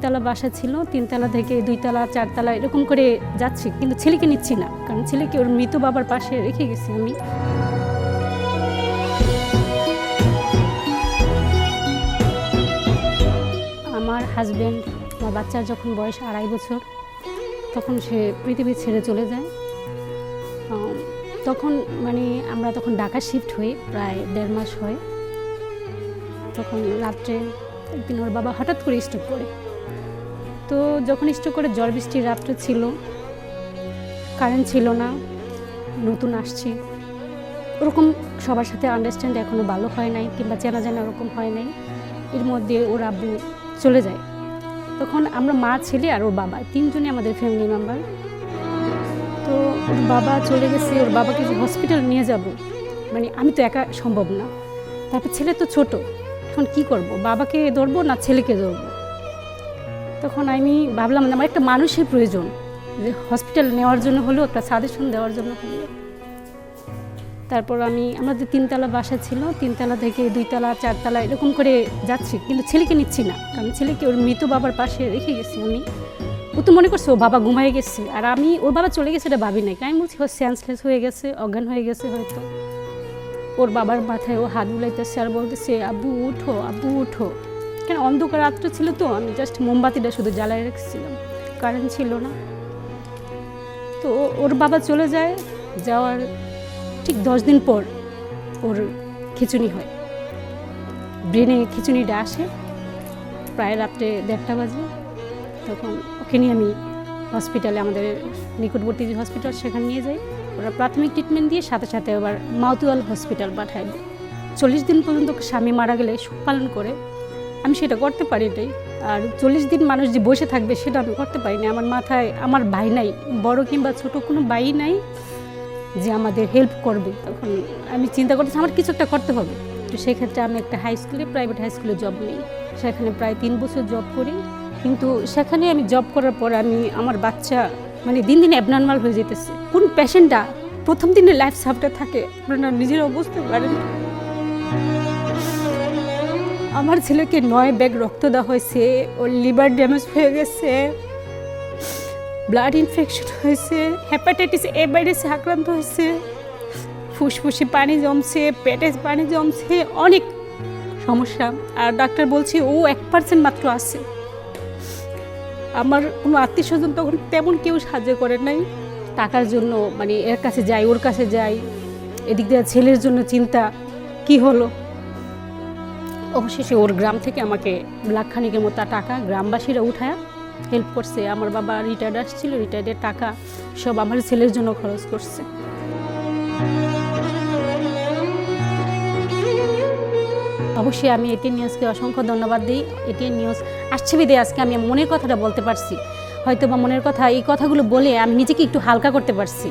তিনতলা বাসা ছিল, তিনতলা থেকে দুইতলা চারতলা এরকম করে যাচ্ছি, কিন্তু ছেলেকে নিচ্ছি না, কারণ ছেলেকে ওর মৃত বাবার পাশে রেখে গেছি আমি। আমার হাজব্যান্ড, আমার বাচ্চার যখন বয়স 2.5 বছর, তখন সে পৃথিবী ছেড়ে চলে যায়। তখন আমরা তখন ঢাকা শিফট হয়ে প্রায় 1.5 মাস হয়। তখন রাত্রে একদিন ওর বাবা হঠাৎ করে স্ট্রোক করে। তো যখন স্ট্রোক করে ঝড় বৃষ্টির রাত্রে ছিল, কারেন্ট ছিল না, নতুন আসছি, ওরকম সবার সাথে আন্ডারস্ট্যান্ড এখনও ভালো হয় নাই, কিংবা চেনা জানা ওরকম হয় নাই। এর মধ্যে ওর আব্বু চলে যায়। তখন আমরা মা, ছেলে আর ওর বাবা, 3 জনই আমাদের ফ্যামিলি মেম্বার। তো ওর বাবা চলে গেছে, ওর বাবাকে যে হসপিটাল নিয়ে যাব, আমি তো একা সম্ভব না। তারপর ছেলে তো ছোট, এখন কি করব, বাবাকে ধরবো না ছেলেকে ধরবো? তখন আমি ভাবলাম আমার একটা মানুষের প্রয়োজন, যে হসপিটাল নেওয়ার জন্য হলেও একটা সাজেশন দেওয়ার জন্য হলেও। তারপর আমাদের 3তলা বাসা ছিল, 3তলা থেকে দুইতলা চারতলা এরকম করে যাচ্ছি, কিন্তু ছেলেকে নিচ্ছি না, কারণ ছেলেকে ওর মৃত বাবার পাশে রেখে গেছি আমি। ও তো মনে করছে ও বাবা ঘুমাই গেছে, আর আমি ওর বাবা চলে গেছে এটা ভাবি নাই। আমি বলছি ও সেন্সলেস হয়ে গেছে, অজ্ঞান হয়ে গেছে হয়তো। ওর বাবার মাথায় ও হাত বুলাইতেছে আর বলতেছে আব্বু উঠো, আব্বু উঠো। কেন, অন্ধকার রাত্রে ছিল তো, আমি জাস্ট মোমবাতিটা শুধু জ্বালাই রেখেছিলাম, কারেন্ট ছিল না। তো ওর বাবা চলে যায়, যাওয়ার ঠিক 10 দিন পর ওর খিঁচুনি হয়, ব্রেনে খিঁচুনিটা আসে প্রায় রাত্রে 1:30 বাজে। তখন ওকে নিয়ে আমি হসপিটালে, আমাদের নিকটবর্তী যে হসপিটাল সেখানে নিয়ে যাই। ওরা প্রাথমিক ট্রিটমেন্ট দিয়ে সাথে সাথে আবার মাউথওয়াল হসপিটাল পাঠায়। 40 দিন পর্যন্ত স্বামী মারা গেলে শোক পালন করে, আমি সেটা করতে পারি নাই। আর 40 দিন মানুষ যে বসে থাকবে সেটা আমি করতে পারি না। আমার মাথায় আমার ভাই নাই, বড় কিংবা ছোট কোনো ভাই নাই যে আমাদের হেল্প করবে। তখন আমি চিন্তা করতেছি আমার কিছু একটা করতে হবে। তো সেক্ষেত্রে আমি একটা প্রাইভেট হাই স্কুলে জব নিই। সেখানে প্রায় 3 বছর জব করি। কিন্তু সেখানে আমি জব করার পর আমার বাচ্চা দিন দিন অ্যাবনর্মাল হয়ে যেতেছে। কোন পেশেন্টটা প্রথম দিনে লাইফ সাপোর্টে থাকে আপনারা নিজেরাও বুঝতে পারেন। আমার ছেলেকে 9 ব্যাগ রক্ত দেওয়া হয়েছে, ওর লিভার ড্যামেজ হয়ে গেছে, ব্লাড ইনফেকশন হয়েছে, হেপাটাইটিস এ ভাইরাসে আক্রান্ত হয়েছে, ফুসফুসে পানি জমছে, পেটে পানি জমছে, অনেক সমস্যা। আর ডাক্তার বলছে ও 1% মাত্র আছে। আমার কোনো আত্মীয় স্বজন তখন তেমন কেউ সাহায্য করে নাই। টাকার জন্য এর কাছে যাই, ওর কাছে যাই, এদিক দিয়ে ছেলের জন্য চিন্তা কি হলো। অবশেষে ওর গ্রাম থেকে আমাকে লাখখানিকের মতো টাকা গ্রামবাসীরা উঠায় হেল্প করছে। আমার বাবা রিটায়ার্ড আসছিল, রিটায়ার্ডের টাকা সব আমার ছেলের জন্য খরচ করছে। অবশ্যই আমি এটিএন নিউজকে অসংখ্য ধন্যবাদ দিই। এটিএন নিউজ আসছে বিদে আজকে আমি মনের কথাটা বলতে পারছি, হয়তো বা মনের কথা, এই কথাগুলো বলে আমি নিজেকে একটু হালকা করতে পারছি।